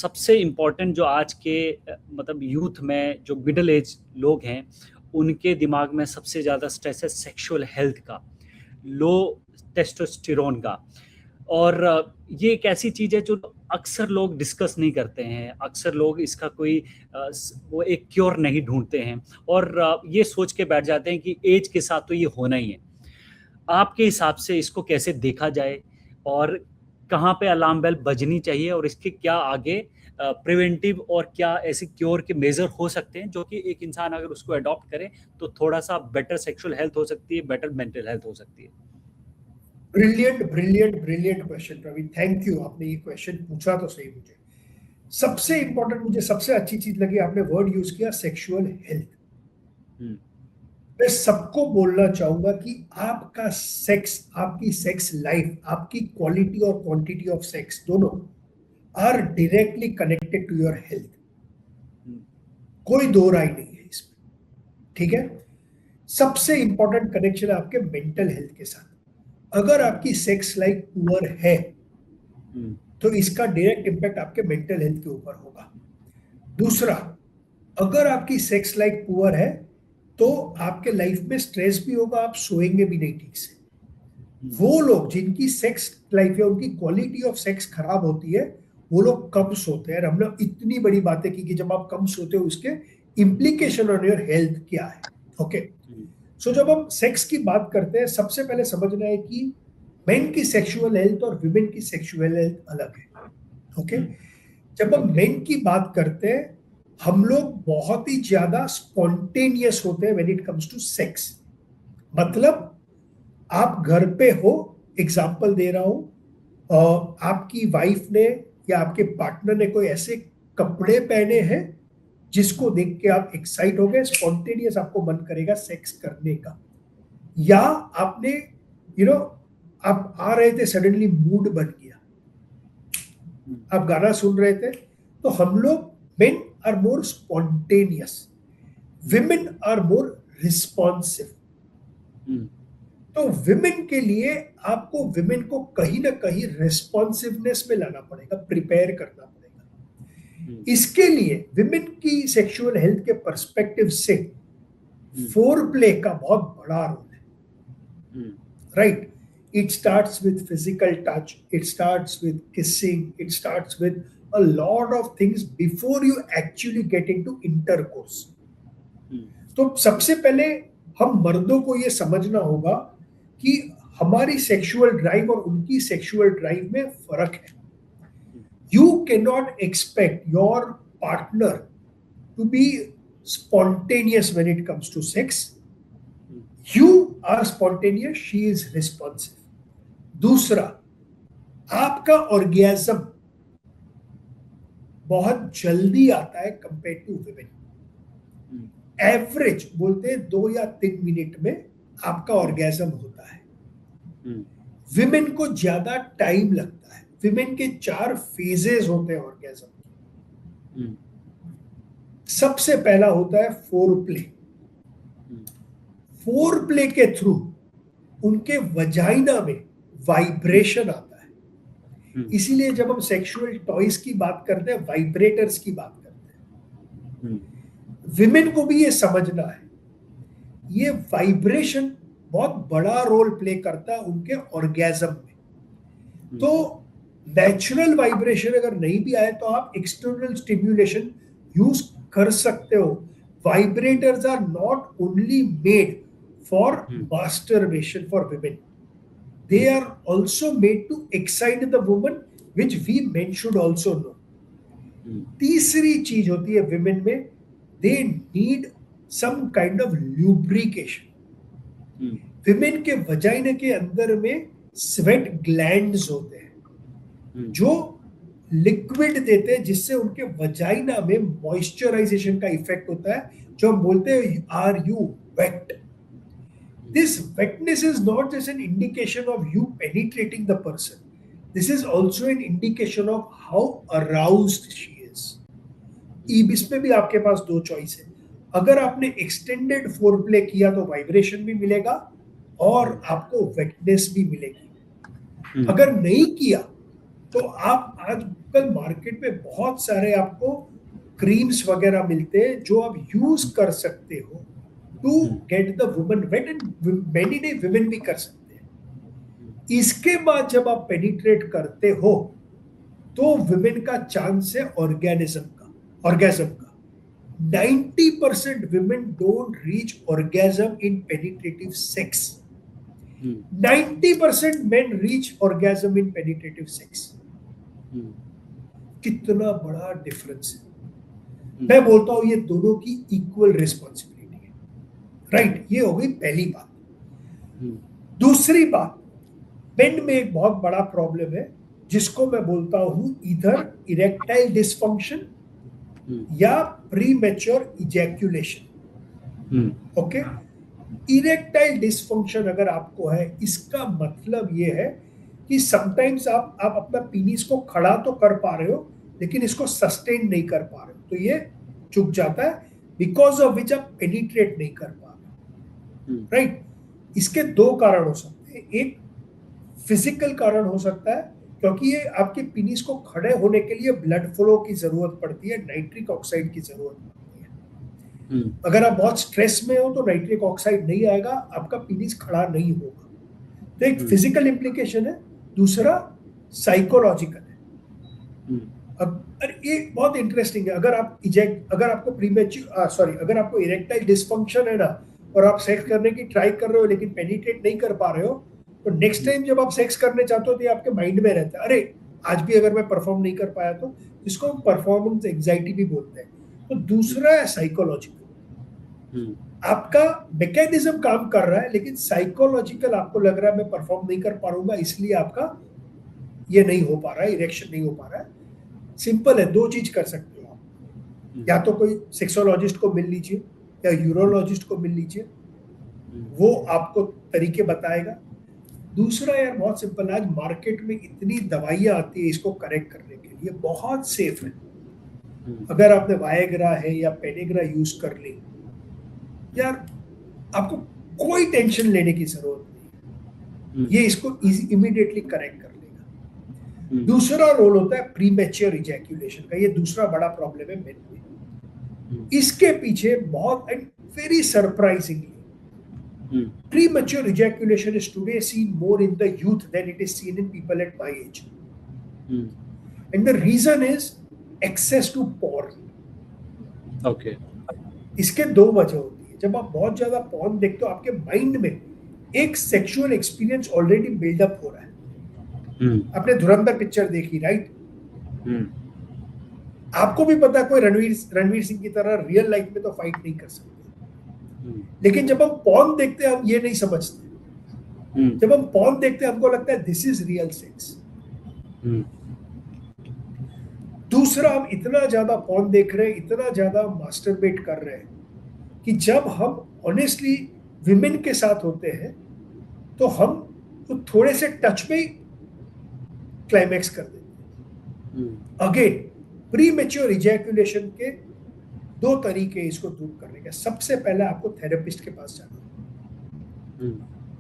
सबसे इम्पोर्टेंट जो आज के मतलब यूथ में जो मिडिल एज लोग हैं, उनके दिमाग में सबसे ज़्यादा स्ट्रेस है सेक्सुअल हेल्थ का, लो टेस्टोस्टेरोन का। और ये एक ऐसी चीज़ है जो अक्सर लोग डिस्कस नहीं करते हैं, अक्सर लोग इसका कोई वो एक क्योर नहीं ढूंढते हैं, और ये सोच के बैठ जाते हैं कि एज के साथ तो ये होना ही है। आपके हिसाब से इसको कैसे देखा जाए, और कहाँ पे अलार्म बेल बजनी चाहिए, और इसके क्या आगे प्रिवेंटिव और क्या ऐसे क्योर के मेजर हो सकते हैं जो कि एक इंसान अगर उसको अडॉप्ट करे तो थोड़ा सा बेटर सेक्सुअल हेल्थ हो सकती है, बेटर मेंटल हेल्थ हो सकती है। Brilliant question Praveen, thank you. आपने ये क्वेश्चन पूछा तो सही। मुझे सबसे इंपॉर्टेंट, मुझे सबसे अच्छी चीज लगी, आपने वर्ड यूज किया सेक्सुअल हेल्थ। मैं सबको बोलना चाहूंगा कि आपका सेक्स, आपकी सेक्स लाइफ, आपकी क्वालिटी और क्वांटिटी ऑफ सेक्स दोनों are directly connected to your health. कोई दो राय नहीं है इसमें, ठीक है। सबसे इंपॉर्टेंट कनेक्शन है आपके मेंटल हेल्थ के साथ। अगर आपकी सेक्स लाइफ पुअर है तो इसका डायरेक्ट इंपैक्ट आपके मेंटल हेल्थ के ऊपर होगा। दूसरा, अगर आपकी सेक्स लाइफ पुअर है तो आपके लाइफ में स्ट्रेस भी होगा, आप सोएंगे भी नहीं ठीक से। वो लोग जिनकी सेक्स लाइफ है, उनकी क्वालिटी ऑफ सेक्स खराब होती है, वो लोग कम सोते हैं। हमने इतनी बड़ी बातें की कि जब आप कम सोते हो उसके इम्प्लीकेशन ऑन योर हेल्थ क्या है। ओके, सो जब हम सेक्स की बात करते हैं, सबसे पहले समझना है कि मेन की सेक्सुअल हेल्थ और विमेन की सेक्सुअल हेल्थ अलग है। ओके, जब हम मेन की बात करते हैं, हम लोग बहुत ही ज्यादा स्पॉन्टेनियस होते हैं when it comes to sex. मतलब आप घर पे हो, एग्जांपल दे रहा हूं, आपकी वाइफ ने या आपके पार्टनर ने कोई ऐसे कपड़े पहने हैं जिसको देख के आप एक्साइट हो गए, स्पॉन्टेनियस आपको मन करेगा सेक्स करने का। या आपने आप आ रहे थे, सडनली मूड बन गया, आप गाना सुन रहे थे। तो हम लोग men are more spontaneous, women are more responsive. तो विमेन के लिए आपको विमेन को कहीं ना कहीं रिस्पॉन्सिवनेस में लाना पड़ेगा, प्रिपेयर करना पड़ेगा। इसके लिए विमेन की सेक्सुअल हेल्थ के पर्सपेक्टिव से फोर प्ले का बहुत बड़ा रोल है, right. It starts with physical touch, it starts with kissing, it starts with a lot of things before you actually get into intercourse. तो सबसे पहले हम मर्दों को ये समझना होगा कि हमारी सेक्सुअल ड्राइव और उनकी सेक्सुअल ड्राइव में फर्क है। You cannot expect your partner to be spontaneous when it comes to sex. You are spontaneous, she is responsive. दूसरा, आपका ऑर्गेज्म बहुत जल्दी आता है कंपेयर टू विमेन। एवरेज बोलते हैं 2 या 3 मिनट में आपका ऑर्गेज्म होता है। विमेन को ज्यादा टाइम लगता है। विमेन के 4 फेजेस होते हैं ऑर्गेज्म। सबसे पहला होता है फोरप्ले। फोरप्ले के थ्रू उनके वजाइना में वाइब्रेशन आता है। इसीलिए जब हम सेक्सुअल टॉयज की बात करते हैं, वाइब्रेटर्स की बात करते हैं। विमेन को भी ये समझना है, ये वाइब्रेशन बहुत बड़ा रोल प्ले करता है उनके ऑर्गेज्म में। तो नेचुरल वाइब्रेशन अगर नहीं भी आए तो आप एक्सटर्नल स्टिम्युलेशन यूज कर सकते हो। Vibrators are not only made for masturbation for women, they are also made to excite the woman, which we men should also know. तीसरी चीज होती है विमेन में, they need some kind of lubrication. Women के vagina के अंदर में sweat glands होते हैं जो लिक्विड देते हैं, जिससे उनके वजाइना में मॉइस्चराइजेशन का इफेक्ट होता है, जो हम बोलते हैं are you wet. This wetness is not just an indication of you penetrating the person. This is also an indication of how aroused she is. इसमें भी आपके पास 2 चॉइस है। अगर आपने एक्सटेंडेड फोरप्ले किया तो वाइब्रेशन भी मिलेगा और आपको वेटनेस भी मिलेगी। अगर नहीं किया तो आप आज आजकल मार्केट में बहुत सारे आपको क्रीम्स वगैरह मिलते हैं जो आप यूज कर सकते हो to get the woman wet, and many day women भी कर सकते हैं। इसके बाद जब आप पेनिट्रेट करते हो तो वुमेन का चांस है ऑर्गेनिज्म का 90% women don't reach orgasm in penetrative sex. 90% men reach orgasm in penetrative sex. कितना बड़ा डिफरेंस है। मैं बोलता हूं ये दोनों की इक्वल रिस्पॉन्सिबिलिटी है, राइट? ये हो गई पहली बात। दूसरी बात, मेन में एक बहुत बड़ा प्रॉब्लम है जिसको मैं बोलता हूं इधर इरेक्टाइल डिसफंक्शन या premature ejaculation. Okay, erectile dysfunction अगर आपको है, इसका मतलब ये है कि समटाइम्स आप अपना पीनिस को खड़ा तो कर पा रहे हो लेकिन इसको सस्टेन नहीं कर पा रहे हो, तो ये चुक जाता है, बिकॉज ऑफ विच आप पेनिट्रेट नहीं कर पा रहे, राइट? इसके दो कारण हो सकते हैं। एक फिजिकल कारण हो सकता है क्योंकि ये आपके पीनिस को खड़े होने के लिए ब्लड फ्लो की जरूरत पड़ती है, नाइट्रिक ऑक्साइड की जरूरत पड़ती है। अगर आप बहुत स्ट्रेस में हो तो नाइट्रिक ऑक्साइड नहीं आएगा, आपका पीनिस खड़ा नहीं होगा। तो एक फिजिकल इम्प्लीकेशन है, दूसरा साइकोलॉजिकल है। अब ये बहुत इंटरेस्टिंग है। अगर आपको इरेक्टाइल डिसफंक्शन है ना और आप सेक्स करने की ट्राई कर रहे हो लेकिन पेनिट्रेट नहीं कर पा रहे हो, तो नेक्स्ट टाइम जब आप सेक्स करने चाहते हो तो ये आपके माइंड में रहता है, अरे आज भी अगर मैं परफॉर्म नहीं कर पाया तो, इसको हम परफॉर्मेंस एंजाइटी भी बोलते हैं। तो दूसरा है साइकोलॉजिकल, आपका मैकेनिज्म काम कर रहा है लेकिन साइकोलॉजिकल आपको लग रहा है मैं परफॉर्म नहीं कर पाऊंगा, इसलिए आपका ये नहीं हो पा रहा है, इरेक्शन नहीं हो पा रहा है। सिंपल है, दो चीज कर सकते हो आप, या तो कोई सेक्सोलॉजिस्ट को मिल लीजिए या यूरोलॉजिस्ट को मिल लीजिए, वो आपको तरीके बताएगा। दूसरा यार बहुत सिंपल है, आज मार्केट में इतनी दवाइयां आती है इसको करेक्ट करने के लिए, बहुत सेफ है। अगर आपने वायग्रा है या पेनेग्रा यूज कर ली, यार आपको कोई टेंशन लेने की जरूरत नहीं, ये इसको इमीडिएटली करेक्ट कर लेगा। दूसरा रोल होता है प्रीमेच्योर इजैक्यूलेशन का, ये दूसरा बड़ा प्रॉब्लम है मेन में। इसके पीछे बहुत very surprisingly premature ejaculation is today seen more in the youth than it is seen in people at my age. And the reason is access to porn. Okay. इसके दो वजह होती है। जब आप बहुत ज्यादा porn देखते हो, आपके माइंड में एक सेक्सुअल एक्सपीरियंस ऑलरेडी बिल्डअप हो रहा है। आपने धुरंधर पिक्चर देखी, राइट? आपको भी पता है कोई रणवीर सिंह की तरह रियल लाइफ में तो फाइट नहीं कर सकते, लेकिन जब हम पॉर्न देखते हैं हम ये नहीं समझते। जब हम पॉर्न देखते हैं हमको लगता है दिस इज रियल सेक्स। दूसरा, हम इतना ज्यादा पॉर्न देख रहे हैं, इतना ज्यादा मास्टरबेट कर रहे हैं कि जब हम ऑनेस्टली विमेन के साथ होते हैं तो हम तो थोड़े से टच में ही क्लाइमैक्स कर देते हैं। अगेन, प्रीमेच्योर इजैक्यूलेशन के दो तरीके इसको दूर करने के। सबसे पहले आपको थेरेपिस्ट के पास जाना,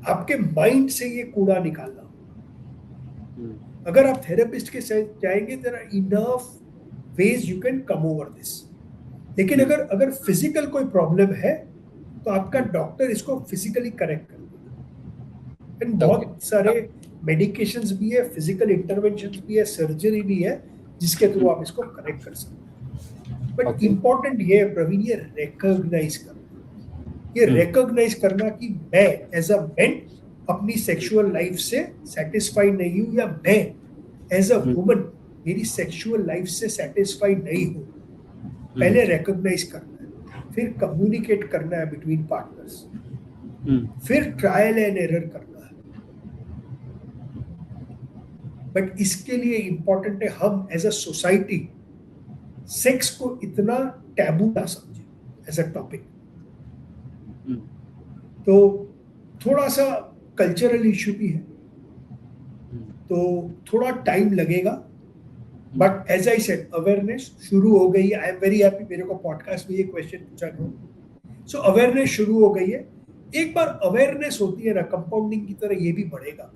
आपके माइंड से ये कूड़ा निकालना। अगर आप थेरेपिस्ट के साथ जाएंगे, there are enough ways you can come over this. लेकिन अगर फिजिकल कोई प्रॉब्लम है तो आपका डॉक्टर इसको फिजिकली करेक्ट कर देगा। एंड बहुत सारे मेडिकेशंस भी है, फिजिकल इंटरवेंशंस भी है, सर्जरी भी है जिसके थ्रू आप इसको करेक्ट कर सकते हैं। बट इंपॉर्टेंट ये है प्रवीण, ये रिकॉग्नाइज करना, ये रिकॉग्नाइज करना कि मैं एज अ मैन अपनी सेक्सुअल लाइफ से सेटिस्फाइड नहीं हूं, या मैं एज अ वुमन मेरी सेक्सुअल लाइफ से सेटिस्फाइड नहीं हूं। पहले रिकॉग्नाइज करना है, फिर कम्युनिकेट करना है बिटवीन पार्टनर्स, फिर ट्रायल एंड एरर करना है। बट इसके लिए इंपॉर्टेंट है हम एज अ सोसाइटी सेक्स को इतना टैबू ना समझे एज अ टॉपिक। तो थोड़ा सा कल्चरल इश्यू भी है, तो थोड़ा टाइम लगेगा, but as I said awareness शुरू हो गई है। आई एम वेरी हैप्पी, मेरे को पॉडकास्ट में ये क्वेश्चन पूछा गया। सो अवेयरनेस शुरू हो गई है। एक बार अवेयरनेस होती है ना, कंपाउंडिंग की तरह ये भी बढ़ेगा।